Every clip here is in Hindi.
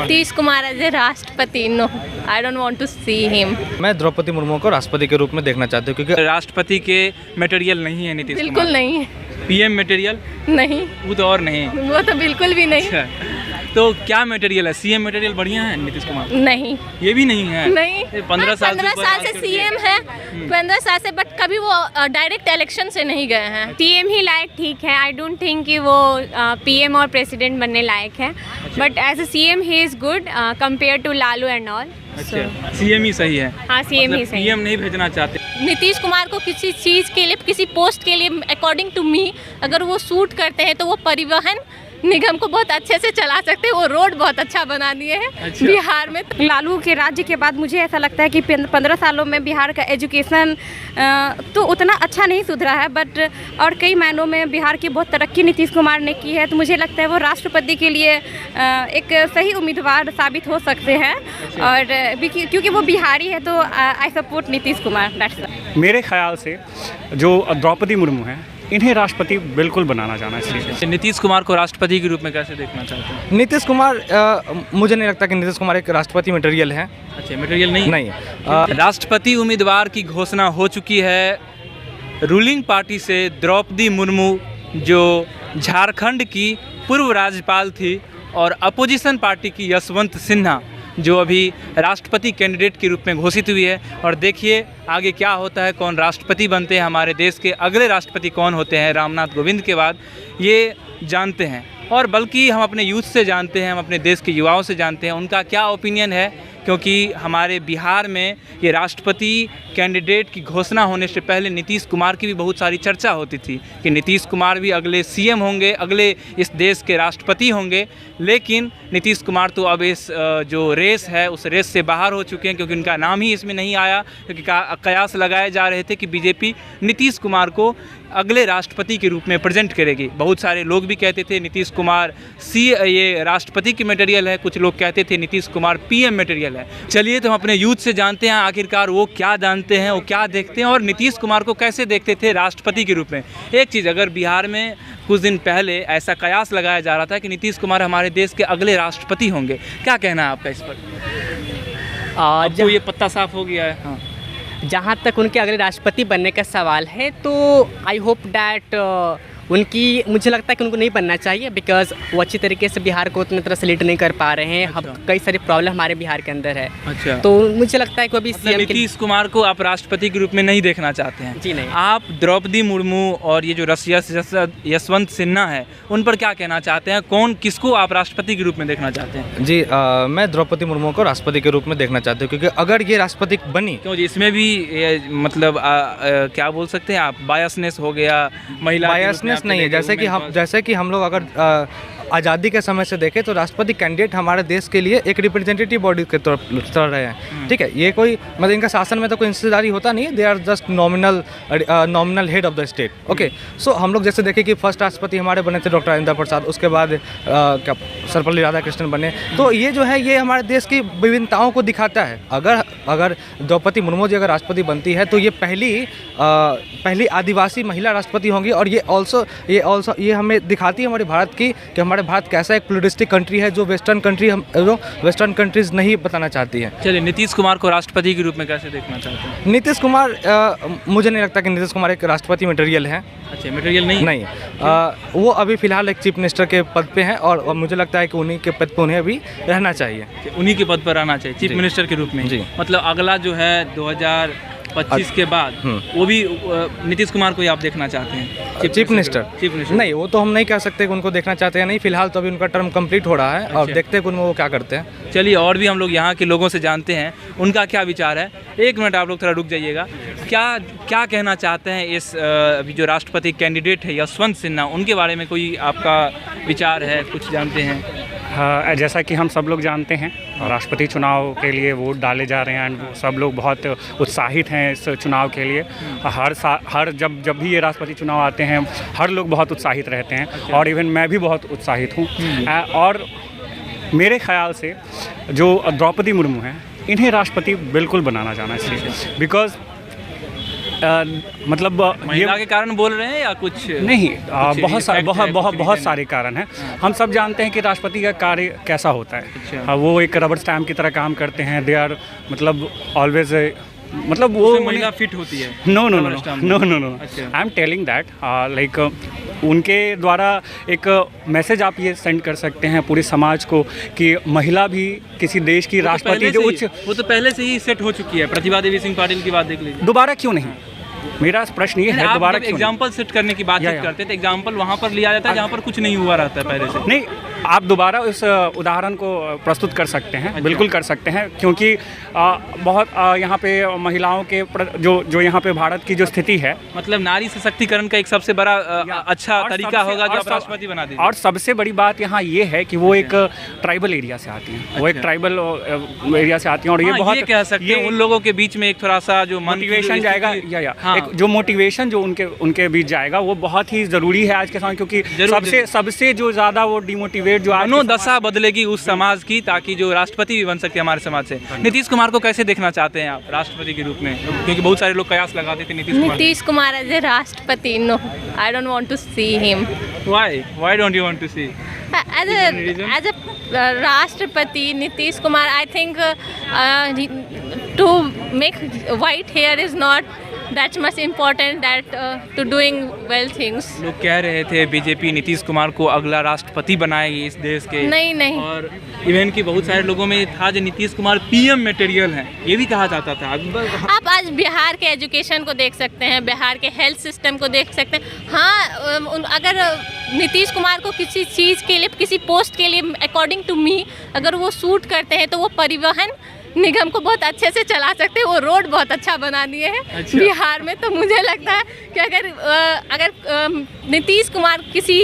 नीतीश कुमार एज ए राष्ट्रपति, no, I don't want to see him. मैं द्रौपदी मुर्मू को राष्ट्रपति के रूप में देखना चाहती हूँ, क्योंकि राष्ट्रपति के मटेरियल नहीं है नीतीश कुमार। बिल्कुल नहीं है। पीएम मटेरियल नहीं, वो तो और नहीं। वो तो बिल्कुल भी नहीं। अच्छा, तो क्या मटेरियल है? सीएम मटेरियल बढ़िया है नीतीश कुमार? नहीं, ये भी नहीं है। नहीं। 15 साल 15 साल से सीएम है, 15 साल से, बट कभी वो डायरेक्ट इलेक्शन से नहीं गए हैं। पीएम ही लायक ठीक है। आई डोंट थिंक कि वो पीएम और प्रेसिडेंट बनने लायक है, but as a CM he is good compare to Lalu and all. अच्छा, सीएम ही सही है। हाँ, सीएम ही सही। पीएम नहीं भेजना चाहते। नीतीश कुमार को किसी चीज़ के लिए, किसी पोस्ट के लिए, अकॉर्डिंग टू मी, अगर वो सूट करते हैं तो वो परिवहन निगम को बहुत अच्छे से चला सकते हैं। वो रोड बहुत अच्छा बना दिए हैं। अच्छा। बिहार में। लालू के राज्य के बाद मुझे ऐसा लगता है कि 15 सालों में बिहार का एजुकेशन तो उतना अच्छा नहीं सुधरा है, बट और कई मायनों में बिहार की बहुत तरक्की नीतीश कुमार ने की है। तो मुझे लगता है वो राष्ट्रपति के लिए एक सही उम्मीदवार साबित हो सकते हैं। और क्योंकि वो बिहारी है तो आई सपोर्ट नीतीश कुमार। मेरे ख्याल से जो द्रौपदी मुर्मू हैं, इन्हें राष्ट्रपति बिल्कुल बनाना जाना चाहिए। नीतीश कुमार को राष्ट्रपति के रूप में कैसे देखना चाहते हैं? नीतीश कुमार, मुझे नहीं लगता कि नीतीश कुमार एक राष्ट्रपति मटेरियल है। अच्छा, मटेरियल नहीं? नहीं। राष्ट्रपति उम्मीदवार की घोषणा हो चुकी है। रूलिंग पार्टी से द्रौपदी मुर्मू, जो झारखंड की पूर्व राज्यपाल थी, और अपोजिशन पार्टी की यशवंत सिन्हा, जो अभी राष्ट्रपति कैंडिडेट के रूप में घोषित हुई है। और देखिए आगे क्या होता है, कौन राष्ट्रपति बनते हैं, हमारे देश के अगले राष्ट्रपति कौन होते हैं रामनाथ कोविंद के बाद, ये जानते हैं। और बल्कि हम अपने यूथ से जानते हैं, हम अपने देश के युवाओं से जानते हैं उनका क्या ओपिनियन है, क्योंकि हमारे बिहार में ये राष्ट्रपति कैंडिडेट की घोषणा होने से पहले नीतीश कुमार की भी बहुत सारी चर्चा होती थी कि नीतीश कुमार भी अगले सीएम होंगे, अगले इस देश के राष्ट्रपति होंगे। लेकिन नीतीश कुमार तो अब इस जो रेस है उस रेस से बाहर हो चुके हैं, क्योंकि उनका नाम ही इसमें नहीं आया। क्योंकि कयास लगाए जा रहे थे कि बीजेपी नीतीश कुमार को अगले राष्ट्रपति के रूप में प्रेजेंट करेगी। बहुत सारे लोग भी कहते थे नीतीश कुमार ये राष्ट्रपति की मटेरियल है, कुछ लोग कहते थे नीतीश कुमार पीएम मटेरियल है। चलिए तो हम अपने यूथ से जानते हैं आखिरकार वो क्या जानते हैं, वो क्या देखते हैं, और नीतीश कुमार को कैसे देखते थे राष्ट्रपति के रूप में। एक चीज़, अगर बिहार में कुछ दिन पहले ऐसा कयास लगाया जा रहा था कि नीतीश कुमार हमारे देश के अगले राष्ट्रपति होंगे, क्या कहना है आपका इस पर? आपको ये पत्ता साफ हो गया है? हाँ। जहाँ तक उनके अगले राष्ट्रपति बनने का सवाल है, तो आई होप डैट उनकी, मुझे लगता है कि उनको नहीं बनना चाहिए, बिकॉज वो अच्छी तरीके से बिहार को उतनी तरह से लीड नहीं कर पा रहे हैं। अच्छा। अब कई सारी प्रॉब्लम हमारे बिहार के अंदर है। अच्छा, तो मुझे लगता है कि अभी मतलब नीतीश कुमार को आप राष्ट्रपति के रूप में नहीं देखना चाहते हैं? जी नहीं। आप द्रौपदी मुर्मू और ये जो यशवंत सिन्हा है उन पर क्या कहना चाहते हैं? कौन, किसको आप राष्ट्रपति के रूप में देखना चाहते हैं? जी, मैं द्रौपदी मुर्मू को राष्ट्रपति के रूप में देखना चाहती हूँ, क्योंकि अगर ये राष्ट्रपति बनी, क्यों जी, इसमें भी मतलब क्या बोल सकते हैं आप, बायसनेस हो गया, महिला बायसनेस नहीं है। जैसे कि हम लोग अगर आज़ादी के समय से देखें तो राष्ट्रपति कैंडिडेट हमारे देश के लिए एक रिप्रेजेंटेटिव बॉडी के तौर चल रहे हैं। ठीक है, ये कोई मतलब इनका शासन में तो कोई हिस्सेदारी होता नहीं है। They are just nominal head of the state. Okay, so हम लोग जैसे देखें कि फर्स्ट राष्ट्रपति हमारे बने थे डॉक्टर राजेंद्र प्रसाद, उसके बाद क्या सर्वपल्ली राधाकृष्णन बने। तो ये जो है ये हमारे देश की विभिन्नताओं को दिखाता है। अगर द्रौपदी मुर्मू जी अगर राष्ट्रपति बनती है तो ये पहली आदिवासी महिला राष्ट्रपति होंगी। और ये हमें दिखाती है हमारे भारत की, कि हमारे भारत कैसा एक प्लूरिस्टिक कंट्री है, जो वेस्टर्न कंट्रीज नहीं बताना चाहती है। चलिए, नीतीश कुमार को राष्ट्रपति के रूप में कैसे देखना चाहते हैं? नीतीश कुमार, मुझे नहीं लगता कि नीतीश कुमार एक राष्ट्रपति मटेरियल है। अच्छा, मटेरियल नहीं? नहीं। वो अभी फिलहाल एक चीफ मिनिस्टर के पद पे हैं, और मुझे लगता है कि उन्हीं के पद पे उन्हें अभी रहना चाहिए। उन्हीं के पद पर रहना चाहिए, चीफ मिनिस्टर के रूप में। जी, मतलब अगला जो है 2025 के बाद वो भी नीतीश कुमार को ही आप देखना चाहते हैं चीफ मिनिस्टर? नहीं, वो तो हम नहीं कह सकते कि उनको देखना चाहते हैं। नहीं, फिलहाल तो अभी उनका टर्म कंप्लीट हो रहा है। अच्छा। और देखते हैं कि वो क्या करते हैं। चलिए, और भी हम लोग यहाँ के लोगों से जानते हैं उनका क्या विचार है। एक मिनट आप लोग थोड़ा रुक जाइएगा। क्या कहना चाहते हैं इस अभी जो राष्ट्रपति कैंडिडेट है यशवंत सिन्हा, उनके बारे में कोई आपका विचार है, कुछ जानते हैं? हाँ, जैसा कि हम सब लोग जानते हैं, राष्ट्रपति चुनाव के लिए वोट डाले जा रहे हैं, एंड सब लोग बहुत उत्साहित हैं इस चुनाव के लिए। हर जब भी ये राष्ट्रपति चुनाव आते हैं, हर लोग बहुत उत्साहित रहते हैं। अच्छा। और इवन मैं भी बहुत उत्साहित हूँ। और मेरे ख्याल से जो द्रौपदी मुर्मू हैं, इन्हें राष्ट्रपति बिल्कुल बनाना जाना चाहिए, बिकॉज मतलब महिला के कारण बोल रहे हैं या कुछ नहीं, बहुत reason सारे कारण हैं। हम सब जानते हैं कि राष्ट्रपति का कार्य कैसा होता है। अच्छा। वो एक रबर स्टैम्प की तरह काम करते हैं। दे आर मतलब ऑलवेज मतलब वो महिला फिट होती है। No no no Rubber stamp no में। नो नो अच्छा। I am telling that like उनके द्वारा एक मैसेज आप ये सेंड कर सकते हैं पूरे समाज को कि महिला भी किसी देश की राष्ट्रपति जो उच्च वो तो पहले से ही सेट हो चुकी है। प्रतिभा देवी सिंह पाटिल की बात देख लीजिए। दोबारा क्यों नहीं, मेरा प्रश्न ये है दोबारा क्यों एग्जाम्पल सेट करने की बातचीत या। करते थे, एग्जाम्पल वहाँ पर लिया जाता है जहाँ पर कुछ नहीं हुआ रहता है पहले से। नहीं, आप दोबारा उस उदाहरण को प्रस्तुत कर सकते हैं। अच्छा। बिल्कुल कर सकते हैं, क्योंकि बहुत यहाँ पे महिलाओं के जो यहाँ पे भारत की जो स्थिति है, मतलब नारी सशक्तिकरण का एक सबसे बड़ा अच्छा और तरीका सबसे- होगा जो और आप सब- राष्ट्रपति बना दीजिए। और सबसे बड़ी बात यहाँ ये है कि वो एक ट्राइबल एरिया से आती हैं। वो एक अच्छा। ट्राइबल एरिया से आती हैं और ये हाँ, बहुत ये कह सकते हैं उन लोगों के बीच में एक थोड़ा सा जो मोटिवेशन जाएगा या हाँ। एक जो मोटिवेशन जो उनके बीच जाएगा वो बहुत ही ज़रूरी है आज के समय, क्योंकि जरूर। सबसे जो ज़्यादा वो डिमोटिवेट जो आज के मनोदशा बदलेगी उस समाज की, ताकि जो राष्ट्रपति भी बन सके हमारे समाज से। नीतीश कुमार को कैसे देखना चाहते हैं आप राष्ट्रपति के रूप में, क्योंकि बहुत सारे लोग कयास लगाते थे नीतीश कुमार एज ए राष्ट्रपति, no, I don't want to see him why don't you want to see? as a राष्ट्रपति Nitish Kumar, I think to make white hair is not that much important that to doing well things. लोग कह रहे थे बीजेपी नीतीश कुमार को अगला राष्ट्रपति बनाएगी इस देश के। नहीं। और इवन की बहुत सारे लोगों में था जो नीतीश कुमार पीएम मटेरियल हैं, ये भी कहा जाता था। आप आज बिहार के एजुकेशन को देख सकते हैं, बिहार के हेल्थ सिस्टम को देख सकते हैं। हाँ, अगर नीतीश कुमार को किसी चीज़ के लिए, किसी पोस्ट के लिए, अकॉर्डिंग टू मी, अगर वो सूट करते हैं तो वो परिवहन निगम को बहुत अच्छे से चला सकते हैं। वो रोड बहुत अच्छा बना दिए हैं अच्छा। बिहार में। तो मुझे लगता है कि अगर नीतीश कुमार किसी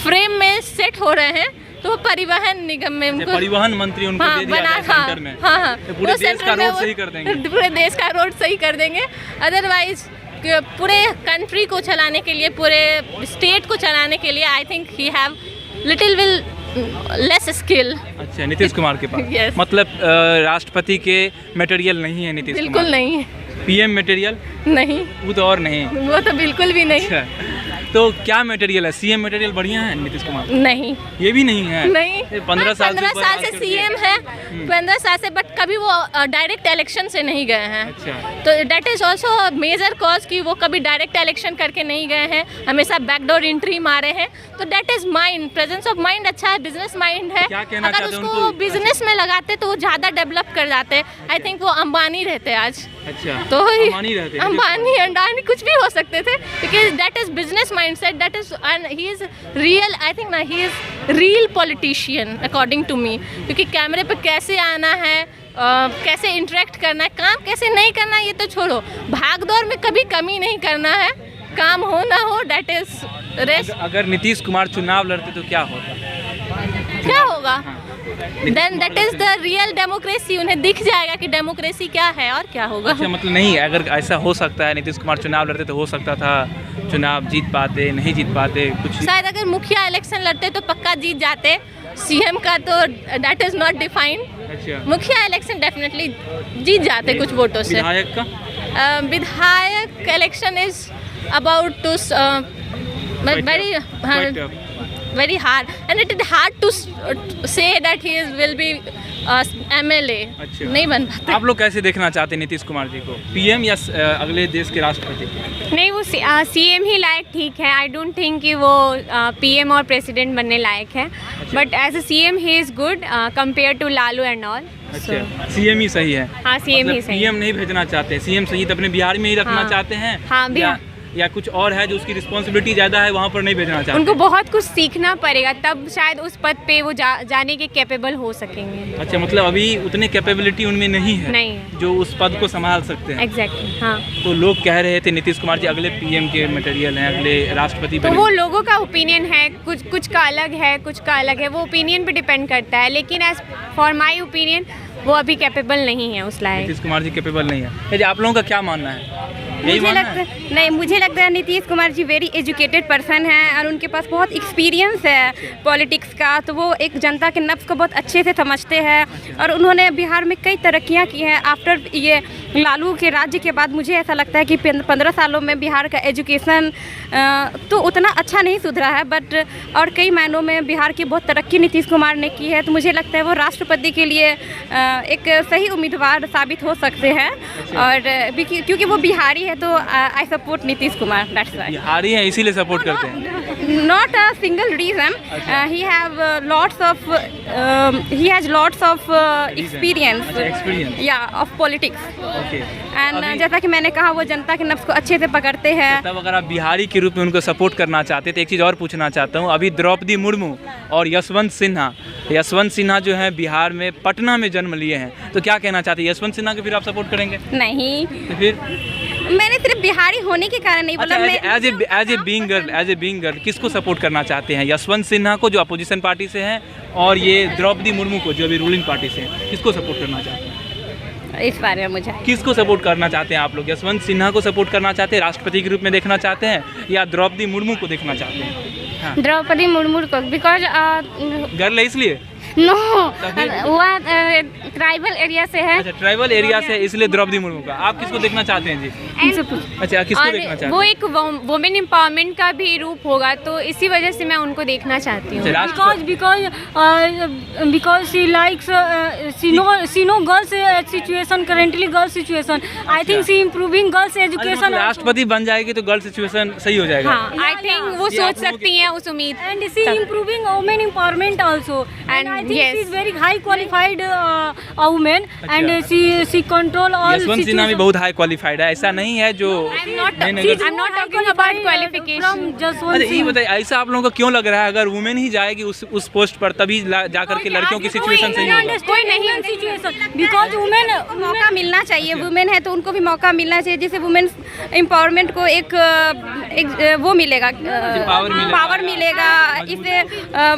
फ्रेम में सेट हो रहे हैं तो वो परिवहन निगम में उनको परिवहन मंत्री उनको दे दिया जाए सेंटर में। हाँ, तो पूरे वो देश सेंटर का में रोड वो सही कर देंगे। पूरे देश का रोड सही कर देंगे। अदरवाइज पूरे कंट्री को चलाने के लिए, पूरे स्टेट को चलाने के लिए, I think he have little will less skill. अच्छा, नीतीश कुमार के पास Yes. मतलब राष्ट्रपति के मटेरियल नहीं है नीतीश कुमार। बिल्कुल नहीं, पीएम मटेरियल नहीं, वो तो और नहीं। वो तो बिल्कुल भी नहीं। अच्छा, तो क्या मटेरियल है? सीएम मटेरियल बढ़िया है नीतीश कुमार? नहीं, ये भी नहीं है। नहीं। 15 हाँ, साल 15 ऊपर साल राज से कर दिया। सीएम है, 15 साल से, बट कभी वो डायरेक्ट इलेक्शन से नहीं गए हैं। अच्छा। तो that is also major cause कि वो कभी डायरेक्ट इलेक्शन करके नहीं गए हैं, हमेशा बैकडोर एंट्री मारे हैं। तो that is mind, presence of mind अच्छा है, बिजनेस माइंड है। क्या कहना अगर चाहते हैं उसको उनको? बिजनेस में लगाते तो वो ज़्यादा डेवलप कर जाते। आई थिंक वो अंबानी रहते आज। अच्छा, तो अंबानी रहते हैं। अंबानी अंडानी कुछ भी हो सकते थे, because that is business mindset, that is, and he is real, I think ना, he is real politician according to me. क्योंकि कैमरे पे कैसे आना है, कैसे इंटरेक्ट करना है, काम कैसे नहीं करना है, ये तो छोड़ो, भाग दौड़ में कभी कमी नहीं करना है, काम हो ना हो, दैट इज रेस्ट। अगर नीतीश कुमार चुनाव लड़ते तो क्या होगा? क्या होगा? Then that is the real democracy. उन्हें दिख जाएगा कि डेमोक्रेसी क्या है और क्या होगा। अच्छा, मतलब नहीं, अगर ऐसा हो सकता है नीतीश कुमार चुनाव लड़ते तो हो सकता था चुनाव जीत पाते, नहीं जीत पाते कुछ। शायद अगर मुखिया इलेक्शन लड़ते तो पक्का जीत जाते। सीएम का तो दैट इज नॉट डिफाइंड। अच्छा, मुखिया इलेक्शन डेफिनेटली जीत जाते कुछ वोटों से। विधायक का विधायक election is about to very hard, and it is hard to say that he will be MLA. अच्छा। नहीं बन पाते। आप लोग कैसे देखना चाहते हैं नीतीश कुमार जी को, पीएम या अगले देश के राष्ट्रपति? नहीं, वो सीएम ही लायक ठीक है। आई डोंट थिंक कि वो पीएम और प्रेसिडेंट बनने लायक है, but as a CM he is good compare to Lalu and all. अच्छा, सीएम ही सही है। हाँ, सीएम ही सही है। पीएम नहीं भेजना चाहते, सीएम सही तो अपने बिहार में ही रखना हाँ। चाहते हैं। हाँ, बिहार। या कुछ और है जो उसकी रिस्पॉन्सिबिलिटी ज़्यादा है, वहाँ पर नहीं भेजना चाहते? उनको बहुत कुछ सीखना पड़ेगा, तब शायद उस पद पे वो जाने के कैपेबल हो सकेंगे। अच्छा, मतलब अभी उतने कैपेबिलिटी उनमें नहीं है, नहीं है। जो उस पद को संभाल सकते हैं। एग्जैक्टली, हाँ। तो लोग कह रहे थे नीतीश कुमार जी अगले पीएम के मटेरियल हैं, अगले राष्ट्रपति तो बने। वो लोगों का ओपिनियन है, कुछ का अलग है, कुछ का अलग है, वो ओपिनियन पे डिपेंड करता है। लेकिन एज फॉर माई ओपिनियन वो अभी कैपेबल नहीं है उस लायक। नीतीश कुमार जी कैपेबल नहीं है। यदि आप लोगों का क्या मानना है? यही मुझे मानना लगता है? है नहीं, मुझे लगता है Nitish Kumar ji very educated person हैं और उनके पास बहुत एक्सपीरियंस है पॉलिटिक्स का, तो वो एक जनता के नब्ज़ को बहुत अच्छे से समझते हैं और उन्होंने बिहार में कई तरक्कियां की हैं। आफ्टर ये लालू के राज्य के बाद मुझे ऐसा लगता है कि 15 सालों में बिहार का एजुकेशन तो उतना अच्छा नहीं सुधरा है, बट और कई मायनों में बिहार की बहुत तरक्की नीतीश कुमार ने की है। तो मुझे लगता है वो राष्ट्रपति के लिए एक सही उम्मीदवार साबित हो सकते हैं और क्योंकि वो बिहारी है तो I support Nitish Kumar, that's why. Bihari हैं इसीलिए सपोर्ट करते हैं? Not a single reason. He has lots of experience. experience. Yeah, of politics. Okay. And जैसा कि मैंने कहा वो जनता के नब्ज़ को अच्छे से पकड़ते हैं। तब अगर आप बिहारी के रूप में उनको सपोर्ट करना चाहते हैं तो एक चीज़ और पूछना चाहता हूँ। अभी द्रौपदी मुर्मू और यशवंत सिन्हा जो हैं बिहार में पटना में जन्म लिए हैं, तो क्या कहना चाहते हैं? यशवंत सिन्हा को फिर आप सपोर्ट करेंगे? नहीं, तो फिर मैंने सिर्फ बिहारी होने के कारण नहीं बोला। एज ए बीइंग गर्ल किसको सपोर्ट करना चाहते हैं? यशवंत सिन्हा को जो अपोजिशन पार्टी से हैं और ये द्रौपदी मुर्मू को जो अभी रूलिंग पार्टी से हैं, किसको सपोर्ट करना चाहते हैं? इस बारे में मुझे किसको सपोर्ट करना चाहते हैं आप लोग? यशवंत सिन्हा को सपोर्ट करना चाहते हैं, राष्ट्रपति के रूप में देखना चाहते हैं, या द्रौपदी मुर्मू को देखना चाहते हैं? हाँ। द्रौपदी मुर्मू को, बिकॉज गर्ल है इसलिए? नो, वो ट्राइबल एरिया से है। अच्छा, ट्राइबल एरिया से इसलिए द्रौपदी मुर्मू का। आप किसको देखना चाहते हैं जी? अच्छा, किसको देखना चाहते हैं? वो एक वुमेन एम्पावरमेंट का भी रूप होगा, तो इसी वजह से मैं उनको देखना चाहती हूँ। because she likes she know girls situation, currently girls situation. I think she improving girls education. राष्ट्रपति बन जाएगी तो गर्ल सिचुएशन सही हो जाएगा। हाँ, आई थिंक वो सोच सकती हैं उस उम्मीद। And she improving women empowerment also. And I think she is very high qualified woman. And she control all. Yashwant Sinha भी बहुत हाई क्वालिफाइड है, ऐसा नहीं है जो I'm not talking about qualification. अरे ये बताइए, ऐसा आप लोगों को क्यों लग रहा है? अगर वुमेन ही जाएगी उस पोस्ट पर तभी जाकर के लड़कियों की सिचुएशन सही होगा। कोई नहीं सिचुएशन बिकॉज वुमेन मौका मिलना चाहिए। वुमेन है तो उनको भी मौका मिलना चाहिए, जिससे वुमेन एम्पावरमेंट को एक वो मिलेगा, पावर मिलेगा, इससे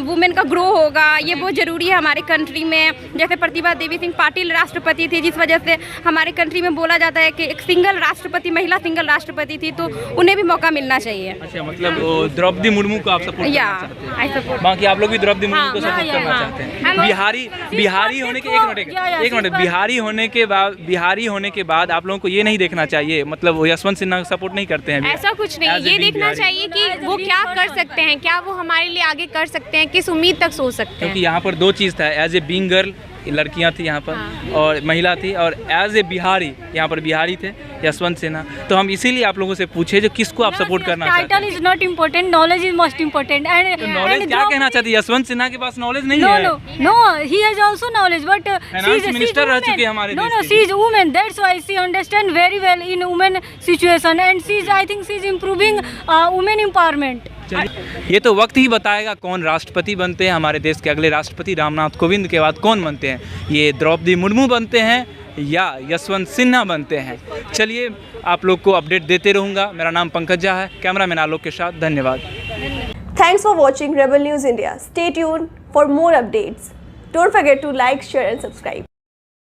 वुमेन का ग्रो होगा। ये बहुत ज़रूरी है हमारे कंट्री में। जैसे प्रतिभा देवी सिंह पाटिल राष्ट्रपति थी, जिस वजह से हमारे कंट्री में बोला जाता है कि एक सिंगल राष्ट्रपति, महिला सिंगल राष्ट्रपति थी, तो उन्हें भी मौका मिलना चाहिए। अच्छा, मतलब द्रौपदी मुर्मू को आप सपोर्ट करना चाहते हैं? बाकी आप लोग भी द्रौपदी मुर्मू को सपोर्ट करना चाहते हैं? बिहारी होने के एक मिनट बिहारी होने के बाद आप लोगों को ये नहीं देखना चाहिए, मतलब वो यशवंत सिन्हा को सपोर्ट नहीं करते हैं? ऐसा कुछ नहीं, ये देखना चाहिए कि वो क्या कर सकते हैं, क्या वो हमारे लिए आगे कर सकते हैं, किस उम्मीद तक सोच सकते हैं। क्योंकि यहाँ पर दो चीज़ था, एज ए बीइंग गर्ल लड़कियाँ थी यहाँ पर और महिला थी, और एज ए बिहारी यहाँ पर बिहारी थे यशवंत सिन्हा। तो हम इसीलिए आप लोगों से पूछे जो किसको आप सपोर्ट करना चाहते हैं? Title is not important, knowledge is most important. And knowledge क्या कहना चाहती है? यशवंत सिन्हा के पास नॉलेज नहीं है। No, he has also knowledge, but finance minister रह चुकी है हमारे देश की। She is women, that's why she understand very well in women situation and she is, I think she is improving women empowerment. ये तो वक्त ही बताएगा कौन राष्ट्रपति बनते हैं। हमारे देश के अगले राष्ट्रपति रामनाथ कोविंद के बाद कौन बनते हैं? ये द्रौपदी मुर्मू बनते हैं या यशवंत सिन्हा बनते हैं? चलिए, आप लोग को अपडेट देते रहूँगा। मेरा नाम पंकज झा है, कैमरामैन आलोक के साथ। धन्यवाद। Thanks for watching Rebel News India. Stay tuned for more updates. Don't forget to like, share and subscribe.